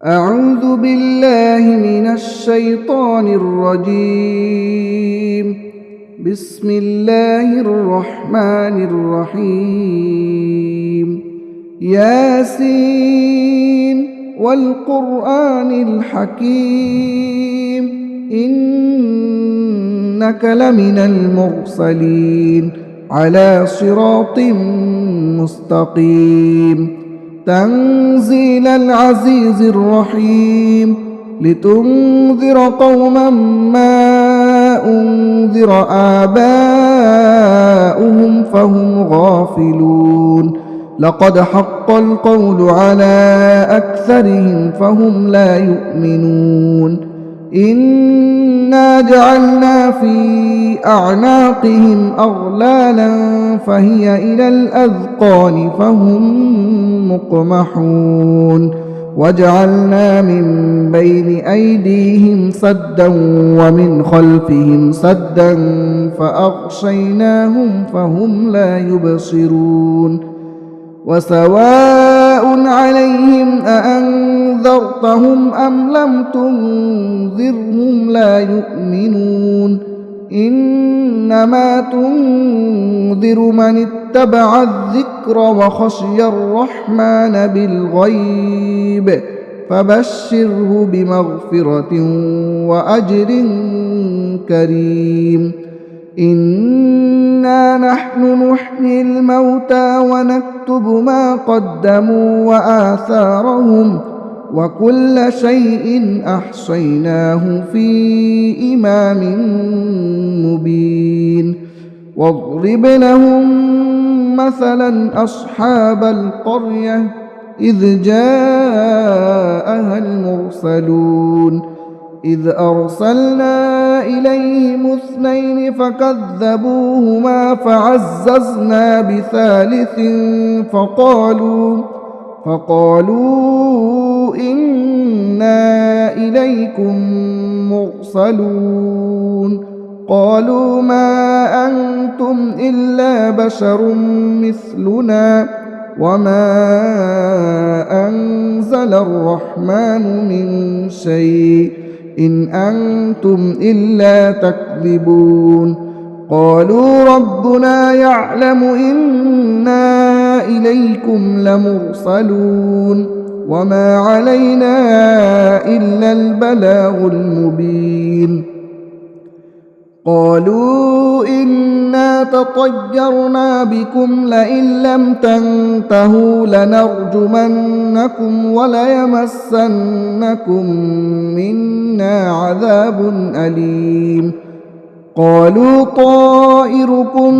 أعوذ بالله من الشيطان الرجيم. بسم الله الرحمن الرحيم. ياسين والقرآن الحكيم إنك لمن المرسلين على صراط مستقيم. تنزيل العزيز الرحيم لتنذر قوما ما أنذر آباؤهم فهم غافلون. لقد حق القول على أكثرهم فهم لا يؤمنون. إنا جعلنا في أعناقهم أغلالا فهي إلى الأذقان فهم مقمحون. وجعلنا من بين أيديهم سدا ومن خلفهم سدا فأغشيناهم فهم لا يبصرون. وسواء عليهم أأنذرتهم أم لم تنذرهم لا يؤمنون. إنما تنذر من اتبع الذكر وخشي الرحمن بالغيب فبشره بمغفرة وأجر كريم. إنا نحن نحيي الموتى ونكتب ما قدموا وآثارهم وكل شيء أحصيناه في إمام مبين. واضرب لهم مثلا أصحاب القرية إذ جاءها المرسلون إذ أرسلنا إليهم 2 فكذبوهما فعززنا بثالث فقالوا إنا إليكم مرسلون. قالوا ما أنتم إلا بشر مثلنا وما أنزل الرحمن من شيء إن أنتم إلا تكذبون. قالوا ربنا يعلم إنا إليكم لمرسلون وما علينا إلا البلاغ المبين. قالوا إنا تطيرنا بكم لئن لم تنتهوا لنرجمنكم وليمسنكم منا عذاب أليم. قالوا طائركم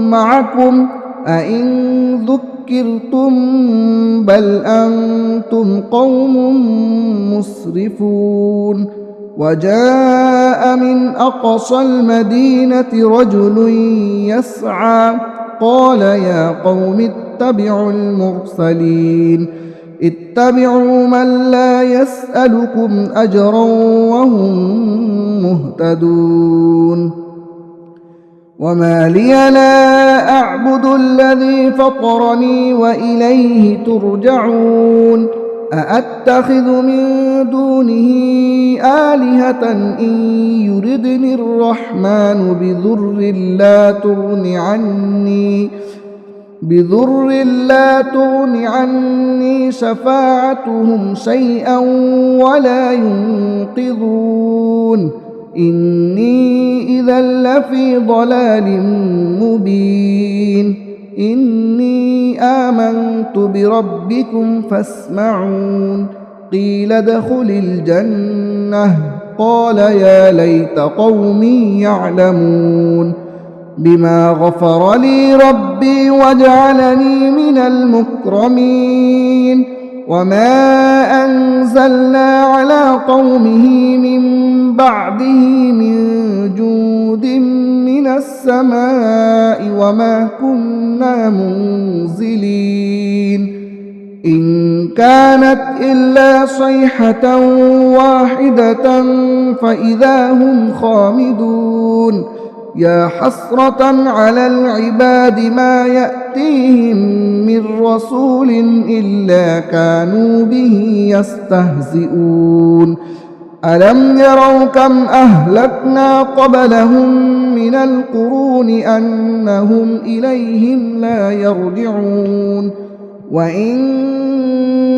معكم أئن ذكرتم بل أنتم قوم مسرفون. وجاء من أقصى المدينة رجل يسعى قال يا قوم اتبعوا المرسلين اتبعوا من لا يسألكم أجرا وهم مهتدون. وما لي لا أعبد الذي فطرني وإليه ترجعون. أأتخذ من دونه آلهة إن يردني الرحمن بضر لا تغن عني شفاعتهم شيئا ولا ينقذون. إني إذا لفي ضلال مبين. إني آمنت بربكم فاسمعون. قيل ادخل الجنة قال يا ليت قومي يعلمون بما غفر لي ربي وجعلني من المكرمين. وما أنزلنا على قومه من بعده من جود من السماء وما كنا منزلين. إن كانت إلا صيحة واحدة فإذا هم خامدون. يا حسرة على العباد ما يأتيهم من رسول إلا كانوا به يستهزئون ألم يروا كم أهلكنا قبلهم من القرون أنهم إليهم لا يرجعون وإن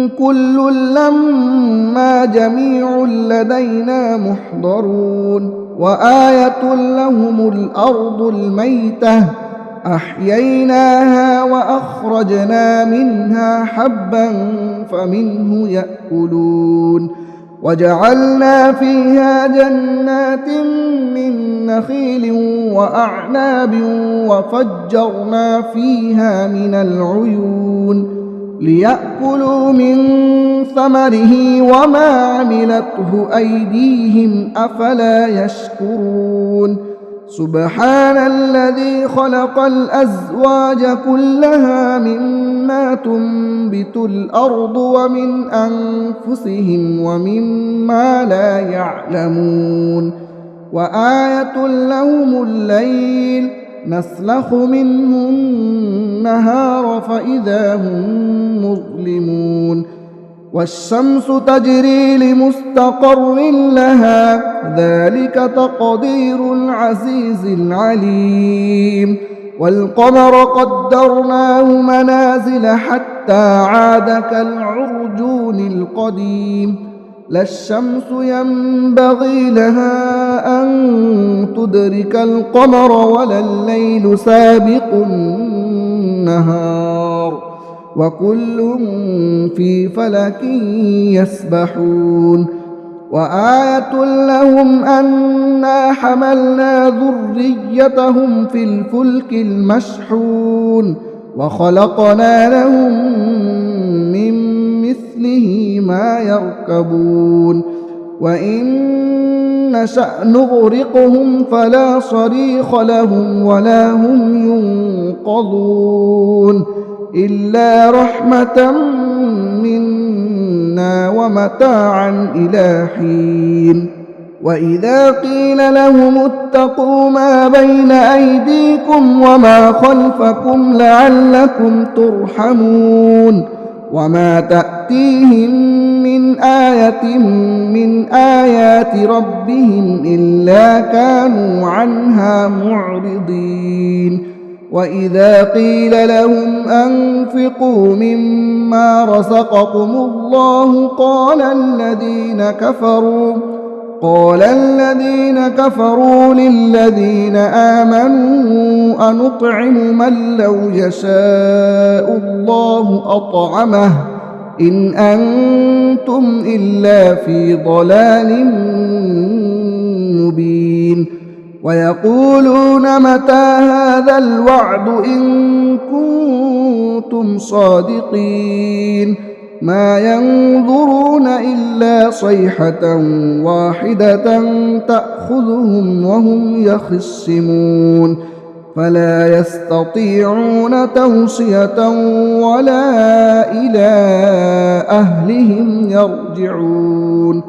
كل لما جميع لدينا محضرون وآية لهم الأرض الميتة أحييناها وأخرجنا منها حبا فمنه يأكلون وجعلنا فيها جنات من نخيل وأعناب وفجرنا فيها من العيون ليأكلوا من ثمره وما عملته أيديهم أفلا يشكرون سبحان الذي خلق الأزواج كلها مما تنبت الأرض ومن أنفسهم ومما لا يعلمون وآية لهم الليل نسلخ منه النهار فإذا هم مظلمون والشمس تجري لمستقر لها ذلك تقدير العزيز العليم والقمر قدرناه منازل حتى عاد كالعرجون القديم لا الشمس ينبغي لها أن تدرك القمر ولا الليل سابق النهار وكل في فلك يسبحون وآية لهم أنا حملنا ذريتهم في الفلك المشحون وخلقنا لهم من مثله ما يركبون وإن نشأ نغرقهم فلا صريخ لهم ولا هم ينقذون إلا رحمة منا ومتاعا إلى حين وإذا قيل لهم اتقوا ما بين أيديكم وما خلفكم لعلكم ترحمون وما تأتيهم من آية من آيات ربهم إلا كانوا عنها معرضين وإذا قيل لهم أنفقوا مما رزقكم الله قال الذين كفروا للذين آمنوا أنطعم من لو يشاء الله أطعمه إن أنتم إلا في ضلال مبين ويقولون متى هذا الوعد إن كنتم صادقين ما ينظرون إلا صيحة واحدة تأخذهم وهم يخصمون فلا يستطيعون توصية ولا إلى أهلهم يرجعون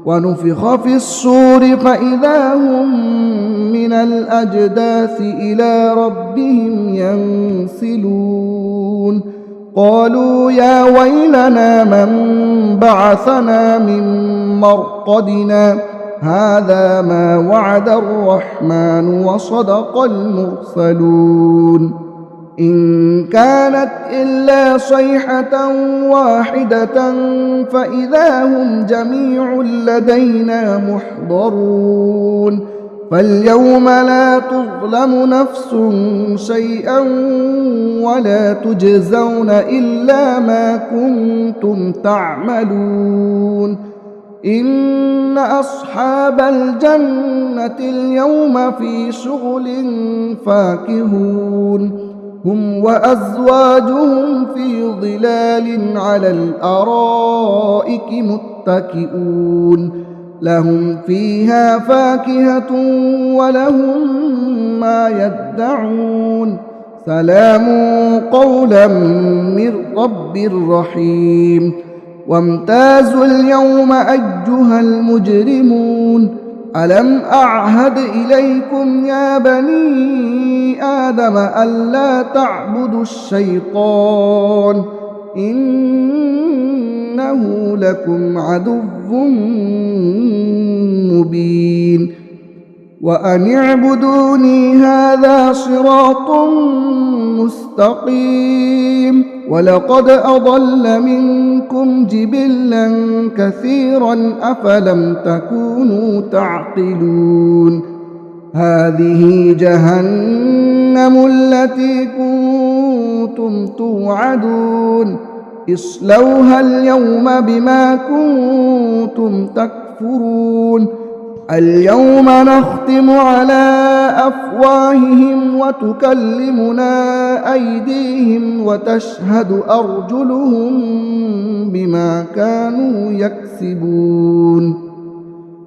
ونفخ في الصور فإذا هم من الأجداث إلى ربهم ينسلون قالوا يا ويلنا من بعثنا من مرقدنا هذا ما وعد الرحمن وصدق المرسلون إن كانت إلا صيحة واحدة فإذا هم جميع لدينا محضرون فاليوم لا تظلم نفس شيئا ولا تجزون إلا ما كنتم تعملون إن أصحاب الجنة اليوم في شغل فاكهون هم وأزواجهم في ظلال على الأرائك متكئون لهم فيها فاكهة ولهم ما يدعون سلام قولا من رب رحيم وامتازوا اليوم أيها المجرمون ألم أعهد إليكم يا بني آدم ألا تعبدوا الشيطان إنه لكم عدو مبين وأن اعبدوني هذا صراط مستقيم ولقد أضل منكم جبلا كثيرا أفلم تكونوا تعقلون هذه جهنم التي كنتم توعدون اصلوها اليوم بما كنتم تكفرون اليوم نختم على أفواههم وتكلمنا أيديهم وتشهد أرجلهم بما كانوا يكسبون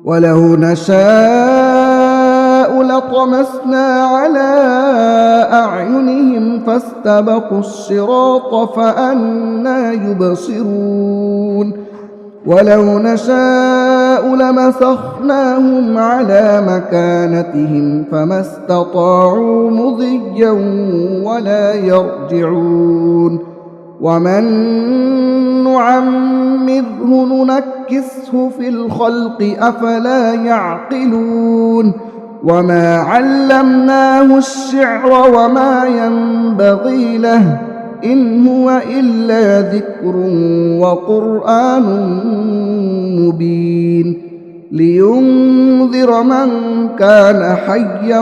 ولو نشاء لطمسنا على أعينهم فاستبقوا الصراط فأنى يبصرون ولو نشاء لمسخناهم على مكانتهم فما استطاعوا مضيا ولا يرجعون ومن نعمره ننكسه في الخلق أفلا يعقلون وما علمناه الشعر وما ينبغي له إن هو إلا ذكر وقرآن مبين لينذر من كان حيا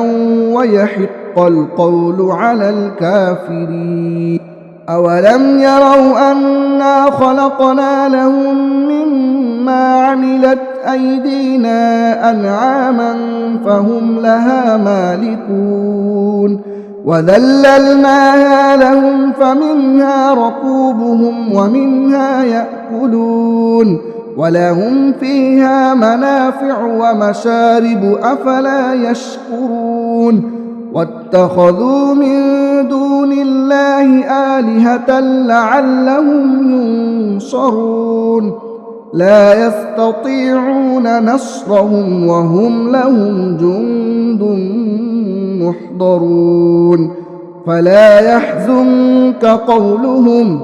ويحق القول على الكافرين أولم يروا أنا خلقنا لهم مما عملت أيدينا أنعاما فهم لها مالكون وذللناها لهم فمنها ركوبهم ومنها يأكلون ولهم فيها منافع ومشارب أفلا يشكرون واتخذوا من دون الله آلهة لعلهم ينصرون لا يستطيعون نصرهم وهم لهم جند محضرون فلا يحزنك قولهم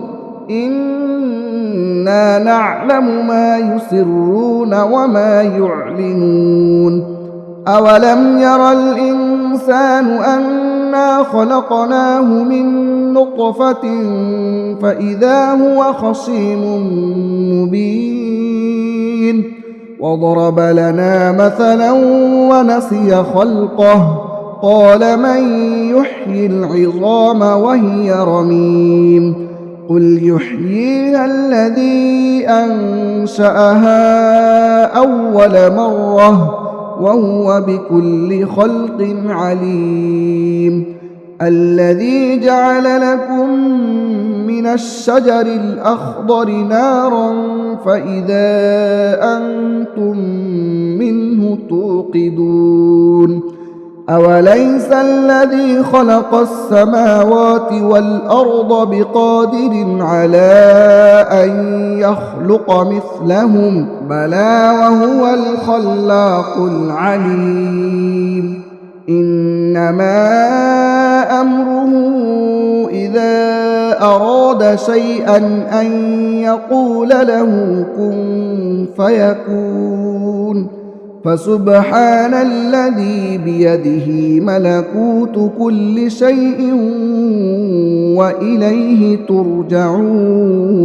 إنا نعلم ما يسرون وما يعلنون أولم ير الإنسان أنا خلقناه من نطفة فإذا هو خصيم مبين وضرب لنا مثلا ونسي خلقه قال من يحيي العظام وهي رميم قل يحييها الذي أنشأها أول مرة وهو بكل خلق عليم الذي جعل لكم من الشجر الأخضر نارا فإذا أنتم منه توقدون أوليس الذي خلق السماوات والأرض بقادر على أن يخلق مثلهم بلى وهو الخلاق العليم إنما أمره إذا أراد شيئا أن يقول له كن فيكون فسبحان الذي بيده ملكوت كل شيء وإليه ترجعون